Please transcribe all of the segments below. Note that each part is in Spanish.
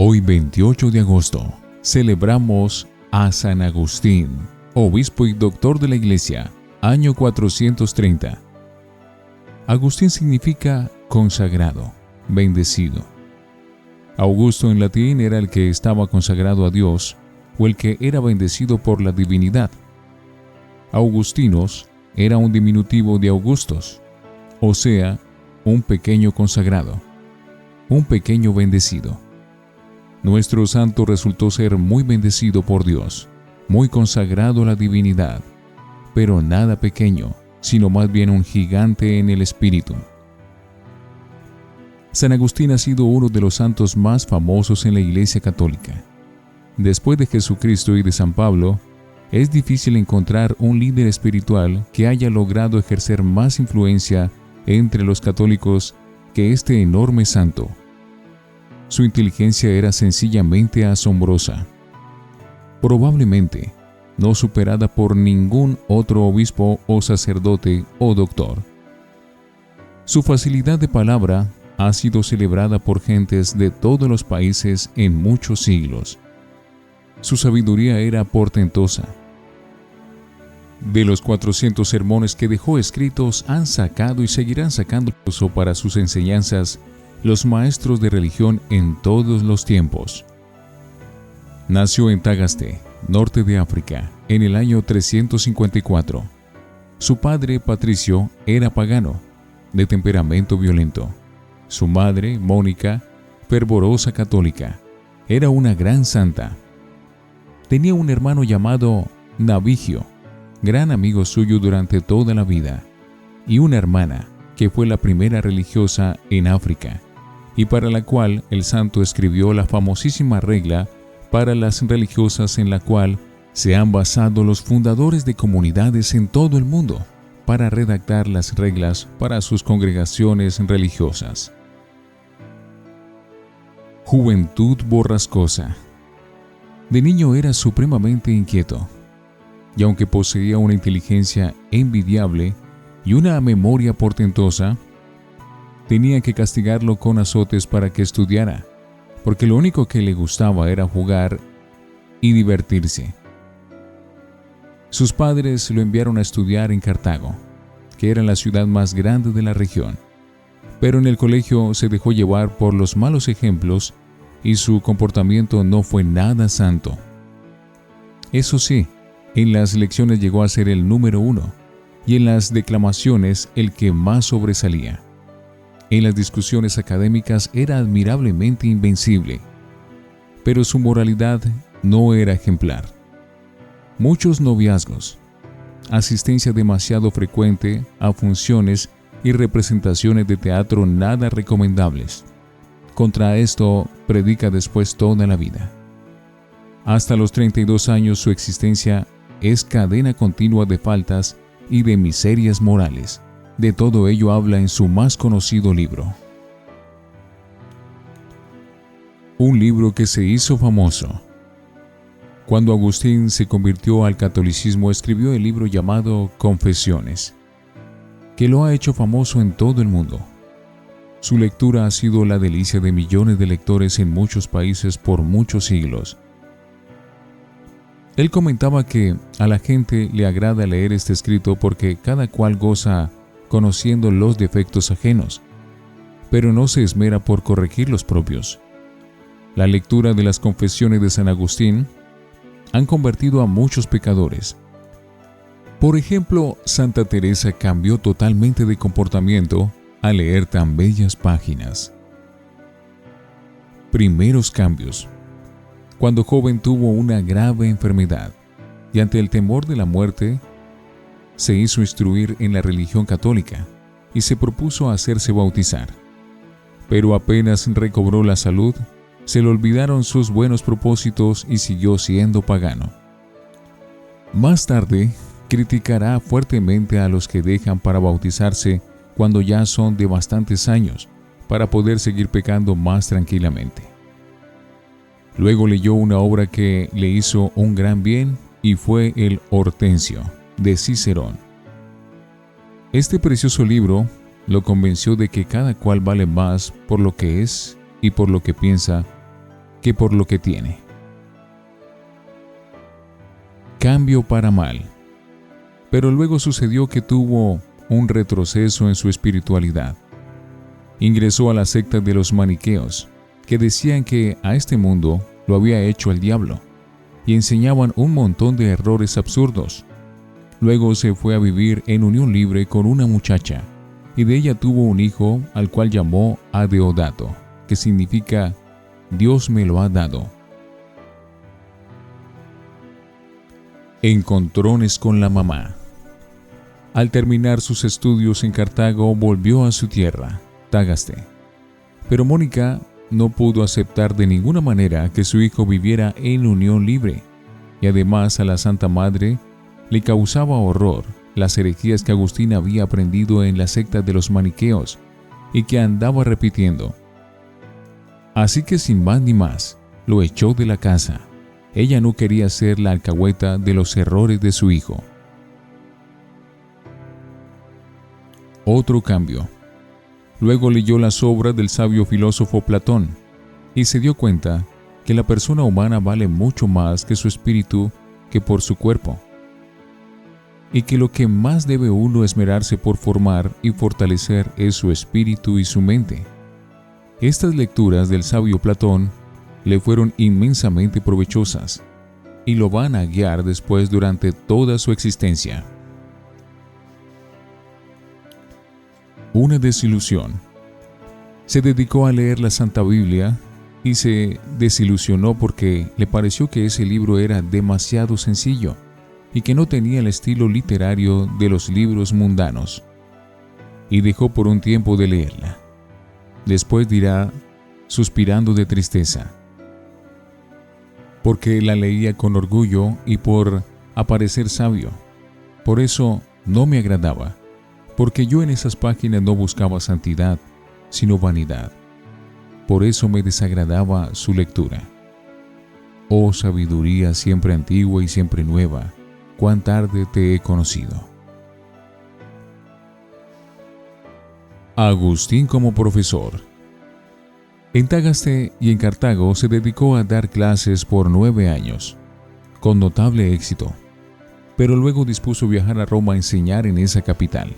Hoy 28 de agosto celebramos a San Agustín, obispo y doctor de la Iglesia, año 430. Agustín significa consagrado, bendecido. Augusto en latín era el que estaba consagrado a Dios o el que era bendecido por la divinidad. Augustinos era un diminutivo de Augustos, o sea, un pequeño consagrado, un pequeño bendecido. Nuestro santo resultó ser muy bendecido por Dios, muy consagrado a la divinidad, pero nada pequeño, sino más bien un gigante en el espíritu. San Agustín ha sido uno de los santos más famosos en la Iglesia Católica. Después de Jesucristo y de San Pablo, es difícil encontrar un líder espiritual que haya logrado ejercer más influencia entre los católicos que este enorme santo. Su inteligencia era sencillamente asombrosa, probablemente no superada por ningún otro obispo o sacerdote o doctor. Su facilidad de palabra ha sido celebrada por gentes de todos los países en muchos siglos. Su sabiduría era portentosa. De los 400 sermones que dejó escritos, han sacado y seguirán sacando uso para sus enseñanzas los maestros de religión en todos los tiempos. Nació en Tagaste, norte de África, en el año 354. Su padre, Patricio, era pagano, de temperamento violento. Su madre, Mónica, fervorosa católica, era una gran santa. Tenía un hermano llamado Navigio, gran amigo suyo durante toda la vida, y una hermana, que fue la primera religiosa en África, y para la cual el santo escribió la famosísima regla para las religiosas en la cual se han basado los fundadores de comunidades en todo el mundo para redactar las reglas para sus congregaciones religiosas. Juventud borrascosa. De niño era supremamente inquieto, y aunque poseía una inteligencia envidiable y una memoria portentosa, tenía que castigarlo con azotes para que estudiara, porque lo único que le gustaba era jugar y divertirse. Sus padres lo enviaron a estudiar en Cartago, que era la ciudad más grande de la región, pero en el colegio se dejó llevar por los malos ejemplos y su comportamiento no fue nada santo. Eso sí, en las lecciones llegó a ser el número 1 y en las declamaciones el que más sobresalía. En las discusiones académicas era admirablemente invencible, pero su moralidad no era ejemplar. Muchos noviazgos, asistencia demasiado frecuente a funciones y representaciones de teatro nada recomendables. Contra esto predica después toda la vida. Hasta los 32 años su existencia es cadena continua de faltas y de miserias morales. De todo ello habla en su más conocido libro. Un libro que se hizo famoso. Cuando Agustín se convirtió al catolicismo, escribió el libro llamado Confesiones, que lo ha hecho famoso en todo el mundo. Su lectura ha sido la delicia de millones de lectores en muchos países por muchos siglos. Él comentaba que a la gente le agrada leer este escrito porque cada cual goza conociendo los defectos ajenos, pero no se esmera por corregir los propios. La lectura de las confesiones de San Agustín han convertido a muchos pecadores. Por ejemplo, Santa Teresa cambió totalmente de comportamiento al leer tan bellas páginas. Primeros cambios. Cuando joven tuvo una grave enfermedad y ante el temor de la muerte, se hizo instruir en la religión católica y se propuso hacerse bautizar. Pero apenas recobró la salud, se le olvidaron sus buenos propósitos y siguió siendo pagano. Más tarde, criticará fuertemente a los que dejan para bautizarse cuando ya son de bastantes años, para poder seguir pecando más tranquilamente. Luego leyó una obra que le hizo un gran bien y fue el Hortensio, de Cicerón. Este precioso libro lo convenció de que cada cual vale más por lo que es y por lo que piensa que por lo que tiene. Cambio para mal. Pero luego sucedió que tuvo un retroceso en su espiritualidad. Ingresó a la secta de los maniqueos, que decían que a este mundo lo había hecho el diablo, y enseñaban un montón de errores absurdos. Luego se fue a vivir en unión libre con una muchacha, y de ella tuvo un hijo al cual llamó Adeodato, que significa Dios me lo ha dado. Encontrones con la mamá. Al terminar sus estudios en Cartago, volvió a su tierra, Tagaste. Pero Mónica no pudo aceptar de ninguna manera que su hijo viviera en unión libre, y además a la Santa Madre le causaba horror las herejías que Agustín había aprendido en la secta de los maniqueos y que andaba repitiendo. Así que sin más ni más, lo echó de la casa. Ella no quería ser la alcahueta de los errores de su hijo. Otro cambio. Luego leyó las obras del sabio filósofo Platón y se dio cuenta que la persona humana vale mucho más que su espíritu que por su cuerpo, y que lo que más debe uno esmerarse por formar y fortalecer es su espíritu y su mente. Estas lecturas del sabio Platón le fueron inmensamente provechosas y lo van a guiar después durante toda su existencia. Una desilusión. Se dedicó a leer la Santa Biblia y se desilusionó porque le pareció que ese libro era demasiado sencillo y que no tenía el estilo literario de los libros mundanos, y dejó por un tiempo de leerla. Después dirá, suspirando de tristeza, porque la leía con orgullo y por aparecer sabio. Por eso no me agradaba, porque yo en esas páginas no buscaba santidad, sino vanidad. Por eso me desagradaba su lectura. Oh sabiduría siempre antigua y siempre nueva, cuán tarde te he conocido. Agustín como profesor. En Tagaste y en Cartago se dedicó a dar clases por 9 años, con notable éxito, pero luego dispuso viajar a Roma a enseñar en esa capital.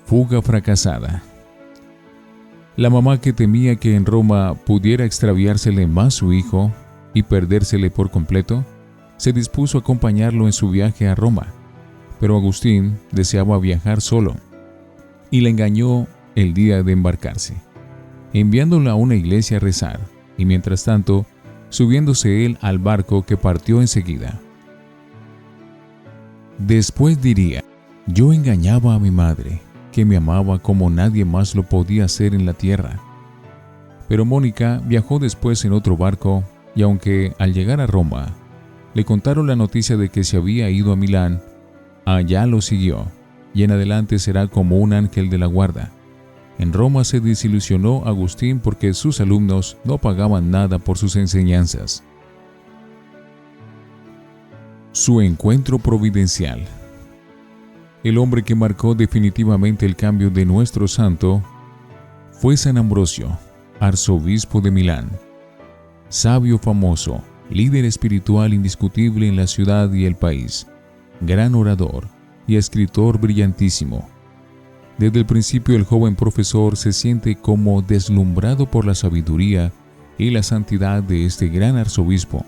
Fuga fracasada. La mamá, que temía que en Roma pudiera extraviársele más su hijo y perdérsele por completo, se dispuso a acompañarlo en su viaje a Roma, pero Agustín deseaba viajar solo y la engañó el día de embarcarse, enviándola a una iglesia a rezar, y mientras tanto subiéndose él al barco que partió enseguida. Después diría, yo engañaba a mi madre, que me amaba como nadie más lo podía hacer en la tierra. Pero Mónica viajó después en otro barco, y aunque al llegar a Roma le contaron la noticia de que se había ido a Milán, allá lo siguió, y en adelante será como un ángel de la guarda. En Roma se desilusionó Agustín porque sus alumnos no pagaban nada por sus enseñanzas. Su encuentro providencial. El hombre que marcó definitivamente el cambio de nuestro santo fue San Ambrosio, arzobispo de Milán. Sabio famoso, líder espiritual indiscutible en la ciudad y el país, gran orador y escritor brillantísimo. Desde el principio el joven profesor se siente como deslumbrado por la sabiduría y la santidad de este gran arzobispo,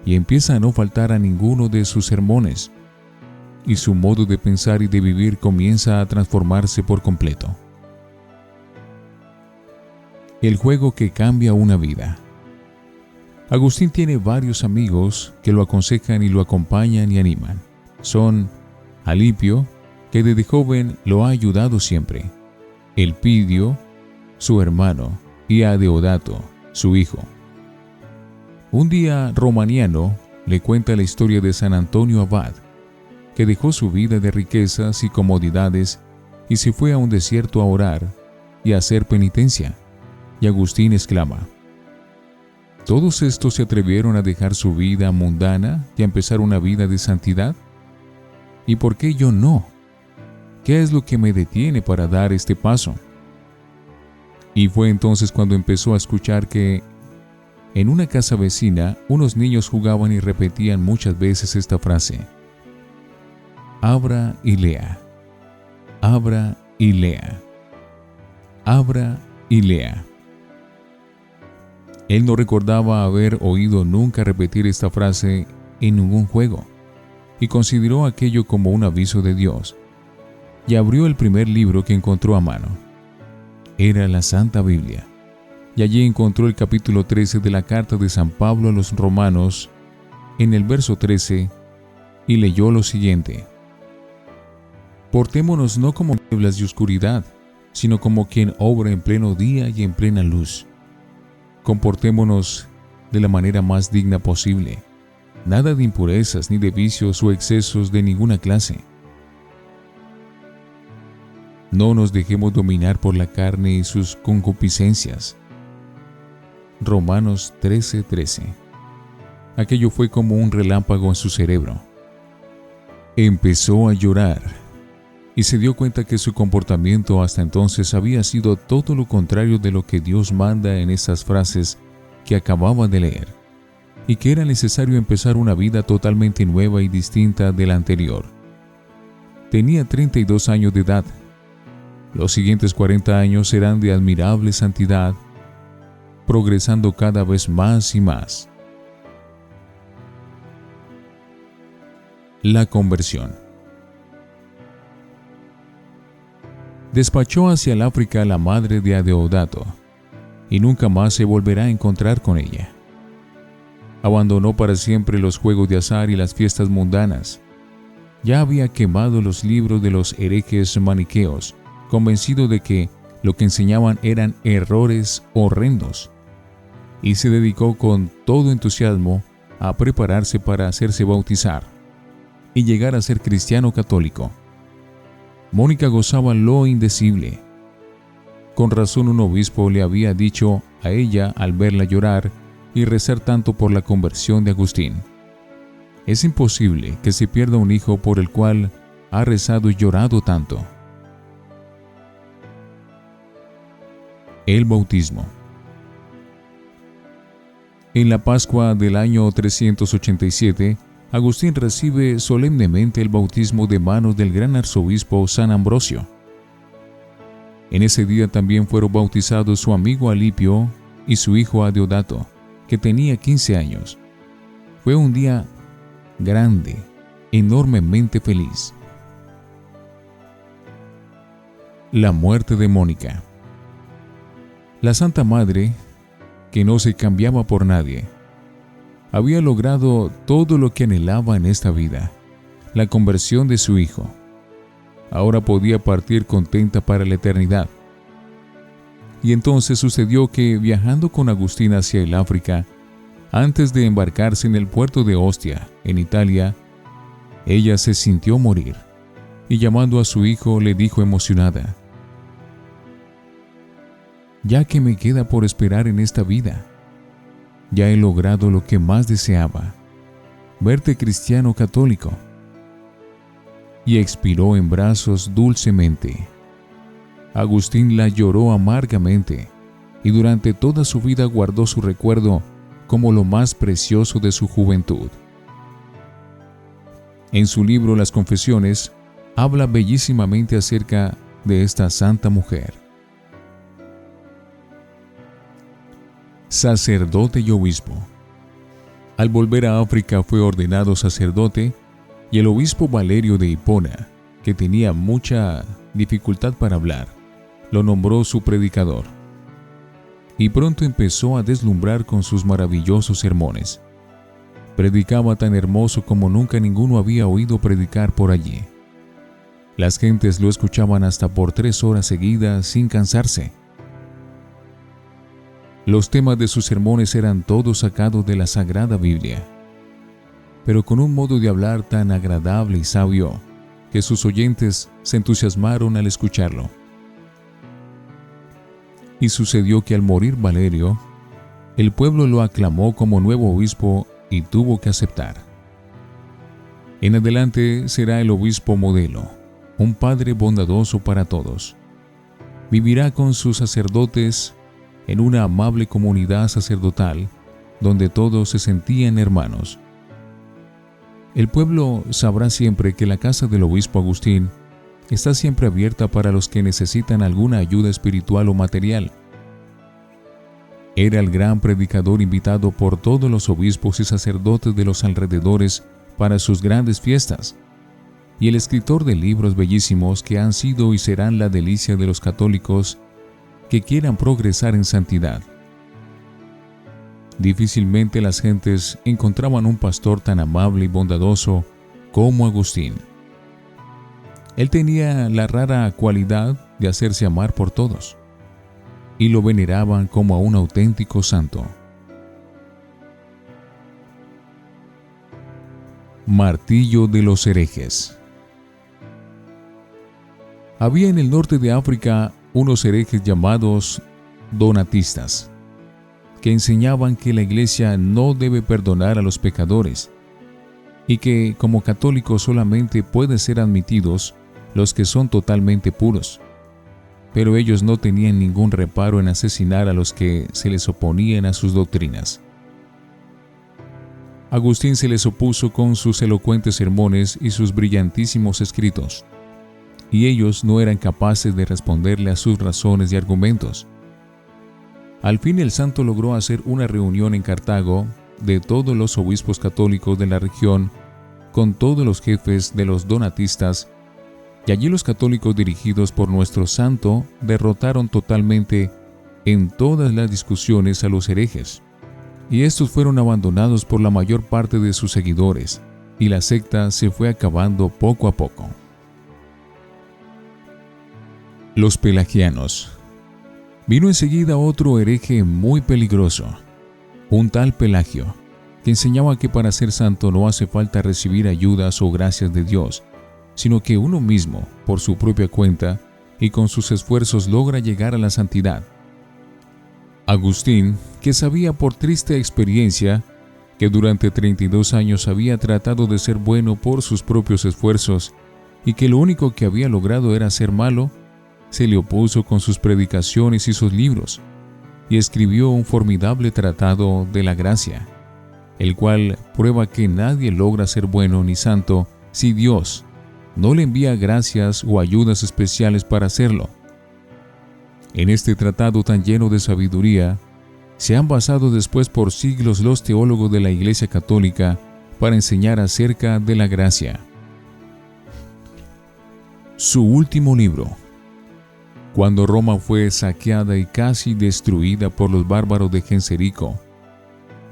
y empieza a no faltar a ninguno de sus sermones, y su modo de pensar y de vivir comienza a transformarse por completo. El juego que cambia una vida. Agustín tiene varios amigos que lo aconsejan y lo acompañan y animan. Son Alipio, que desde joven lo ha ayudado siempre, Elpidio, su hermano, y Adeodato, su hijo. Un día Romaniano le cuenta la historia de San Antonio Abad, que dejó su vida de riquezas y comodidades y se fue a un desierto a orar y a hacer penitencia. Y Agustín exclama, ¿todos estos se atrevieron a dejar su vida mundana y a empezar una vida de santidad? ¿Y por qué yo no? ¿Qué es lo que me detiene para dar este paso? Y fue entonces cuando empezó a escuchar que en una casa vecina unos niños jugaban y repetían muchas veces esta frase: abra y lea, abra y lea, abra y lea. Él no recordaba haber oído nunca repetir esta frase en ningún juego, y consideró aquello como un aviso de Dios, y abrió el primer libro que encontró a mano. Era la Santa Biblia, y allí encontró el capítulo 13 de la carta de San Pablo a los Romanos, en el verso 13, y leyó lo siguiente: portémonos no como nieblas y oscuridad, sino como quien obra en pleno día y en plena luz. Comportémonos de la manera más digna posible, nada de impurezas ni de vicios o excesos de ninguna clase. No nos dejemos dominar por la carne y sus concupiscencias. Romanos 13:13. Aquello fue como un relámpago en su cerebro. Empezó a llorar y se dio cuenta que su comportamiento hasta entonces había sido todo lo contrario de lo que Dios manda en esas frases que acababa de leer, y que era necesario empezar una vida totalmente nueva y distinta de la anterior. Tenía 32 años de edad. Los siguientes 40 años serán de admirable santidad, progresando cada vez más y más. La conversión. Despachó hacia el África a la madre de Adeodato, y nunca más se volverá a encontrar con ella. Abandonó para siempre los juegos de azar y las fiestas mundanas. Ya había quemado los libros de los herejes maniqueos, convencido de que lo que enseñaban eran errores horrendos, y se dedicó con todo entusiasmo a prepararse para hacerse bautizar y llegar a ser cristiano católico. Mónica gozaba lo indecible. Con razón un obispo le había dicho a ella al verla llorar y rezar tanto por la conversión de Agustín: es imposible que se pierda un hijo por el cual ha rezado y llorado tanto. El bautismo. En la Pascua del año 387, Agustín recibe solemnemente el bautismo de manos del gran arzobispo San Ambrosio. En ese día también fueron bautizados su amigo Alipio y su hijo Adeodato, que tenía 15 años. Fue un día grande, enormemente feliz. La muerte de Mónica. La Santa Madre, que no se cambiaba por nadie, había logrado todo lo que anhelaba en esta vida: la conversión de su hijo. Ahora podía partir contenta para la eternidad. Y entonces sucedió que, viajando con Agustín hacia el África, antes de embarcarse en el puerto de Ostia, en Italia, ella se sintió morir, y llamando a su hijo le dijo emocionada: ya que me queda por esperar en esta vida, ya he logrado lo que más deseaba, verte cristiano católico. Y expiró en brazos dulcemente. Agustín la lloró amargamente, y durante toda su vida guardó su recuerdo como lo más precioso de su juventud. En su libro Las Confesiones, habla bellísimamente acerca de esta santa mujer. Sacerdote y obispo. Al volver a África fue ordenado sacerdote, y el obispo Valerio de Hipona, que tenía mucha dificultad para hablar, lo nombró su predicador. Y pronto empezó a deslumbrar con sus maravillosos sermones. Predicaba tan hermoso como nunca ninguno había oído predicar por allí. Las gentes lo escuchaban hasta por 3 horas seguidas sin cansarse. Los temas de sus sermones eran todos sacados de la Sagrada Biblia, pero con un modo de hablar tan agradable y sabio que sus oyentes se entusiasmaron al escucharlo. Y sucedió que al morir Valerio, el pueblo lo aclamó como nuevo obispo y tuvo que aceptar. En adelante será el obispo modelo, un padre bondadoso para todos. vivirá con sus sacerdotes en una amable comunidad sacerdotal donde todos se sentían hermanos. El pueblo sabrá siempre que la casa del obispo Agustín está siempre abierta para los que necesitan alguna ayuda espiritual o material. Era el gran predicador invitado por todos los obispos y sacerdotes de los alrededores para sus grandes fiestas, y el escritor de libros bellísimos que han sido y serán la delicia de los católicos que quieran progresar en santidad. Difícilmente las gentes encontraban un pastor tan amable y bondadoso como Agustín. Él tenía la rara cualidad de hacerse amar por todos, y lo veneraban como a un auténtico santo. Martillo de los herejes. Había en el norte de África unos herejes llamados donatistas, que enseñaban que la Iglesia no debe perdonar a los pecadores y que como católicos solamente pueden ser admitidos los que son totalmente puros. Pero ellos no tenían ningún reparo en asesinar a los que se les oponían a sus doctrinas. Agustín se les opuso con sus elocuentes sermones y sus brillantísimos escritos, y ellos no eran capaces de responderle a sus razones y argumentos. Al fin el santo logró hacer una reunión en Cartago de todos los obispos católicos de la región con todos los jefes de los donatistas, y allí los católicos dirigidos por nuestro santo derrotaron totalmente en todas las discusiones a los herejes, y estos fueron abandonados por la mayor parte de sus seguidores, y la secta se fue acabando poco a poco. Los pelagianos. Vino enseguida otro hereje muy peligroso, un tal Pelagio, que enseñaba que para ser santo no hace falta recibir ayudas o gracias de Dios, sino que uno mismo, por su propia cuenta y con sus esfuerzos, logra llegar a la santidad. Agustín, que sabía por triste experiencia que durante 32 años había tratado de ser bueno por sus propios esfuerzos y que lo único que había logrado era ser malo, se le opuso con sus predicaciones y sus libros, y escribió un formidable tratado de la gracia, el cual prueba que nadie logra ser bueno ni santo si Dios no le envía gracias o ayudas especiales para hacerlo. En este tratado tan lleno de sabiduría, se han basado después por siglos los teólogos de la Iglesia Católica para enseñar acerca de la gracia. Su último libro. Cuando Roma fue saqueada y casi destruida por los bárbaros de Genserico,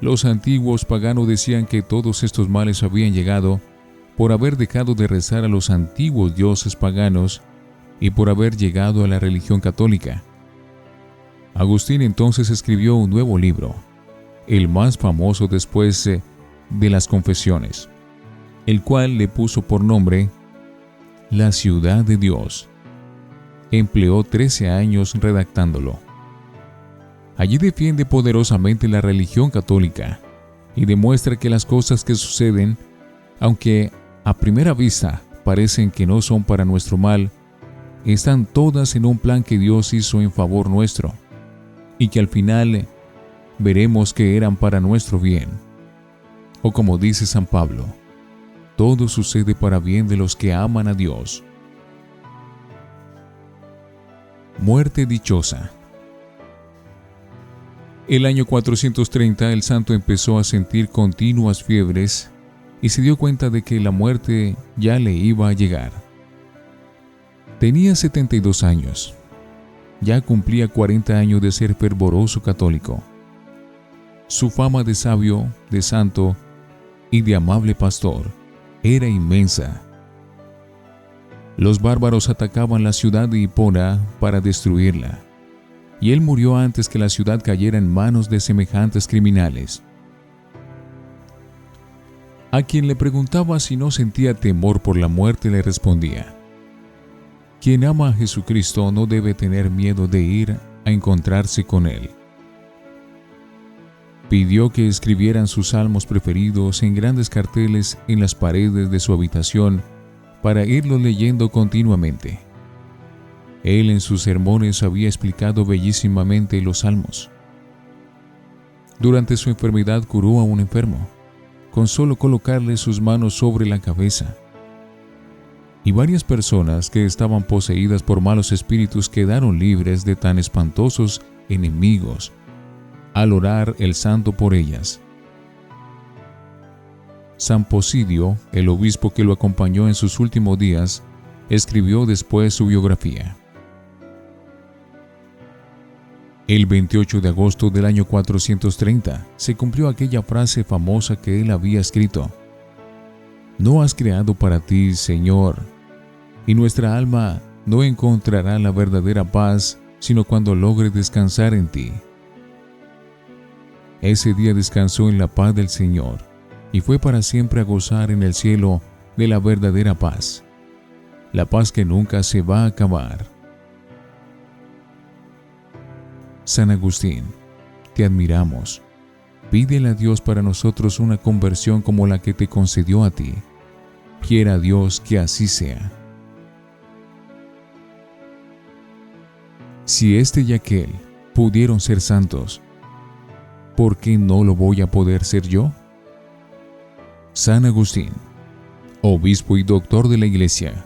los antiguos paganos decían que todos estos males habían llegado por haber dejado de rezar a los antiguos dioses paganos y por haber llegado a la religión católica. Agustín entonces escribió un nuevo libro, el más famoso después de las Confesiones, el cual le puso por nombre La Ciudad de Dios. Empleó 13 años redactándolo. Allí defiende poderosamente la religión católica y demuestra que las cosas que suceden, aunque a primera vista parecen que no son para nuestro mal, están todas en un plan que Dios hizo en favor nuestro, y que al final veremos que eran para nuestro bien. O como dice San Pablo, todo sucede para bien de los que aman a Dios. Muerte dichosa. El año 430 el santo empezó a sentir continuas fiebres y se dio cuenta de que la muerte ya le iba a llegar. Tenía 72 años. Ya cumplía 40 años de ser fervoroso católico. Su fama de sabio, de santo y de amable pastor era inmensa. Los bárbaros atacaban la ciudad de Hipona para destruirla, y él murió antes que la ciudad cayera en manos de semejantes criminales. A quien le preguntaba si no sentía temor por la muerte, le respondía: quien ama a Jesucristo no debe tener miedo de ir a encontrarse con Él. Pidió que escribieran sus salmos preferidos en grandes carteles en las paredes de su habitación para irlos leyendo continuamente. Él en sus sermones había explicado bellísimamente los salmos. Durante su enfermedad curó a un enfermo, con solo colocarle sus manos sobre la cabeza. Y varias personas que estaban poseídas por malos espíritus quedaron libres de tan espantosos enemigos al orar el santo por ellas. San Posidio, el obispo que lo acompañó en sus últimos días, escribió después su biografía. El 28 de agosto del año 430 se cumplió aquella frase famosa que él había escrito: «No has creado para ti, Señor, y nuestra alma no encontrará la verdadera paz sino cuando logre descansar en ti». Ese día descansó en la paz del Señor y fue para siempre a gozar en el cielo de la verdadera paz, la paz que nunca se va a acabar. San Agustín, te admiramos. Pídele a Dios para nosotros una conversión como la que te concedió a ti. Quiera Dios que así sea. Si este y aquel pudieron ser santos, ¿por qué no lo voy a poder ser yo? San Agustín, obispo y doctor de la Iglesia.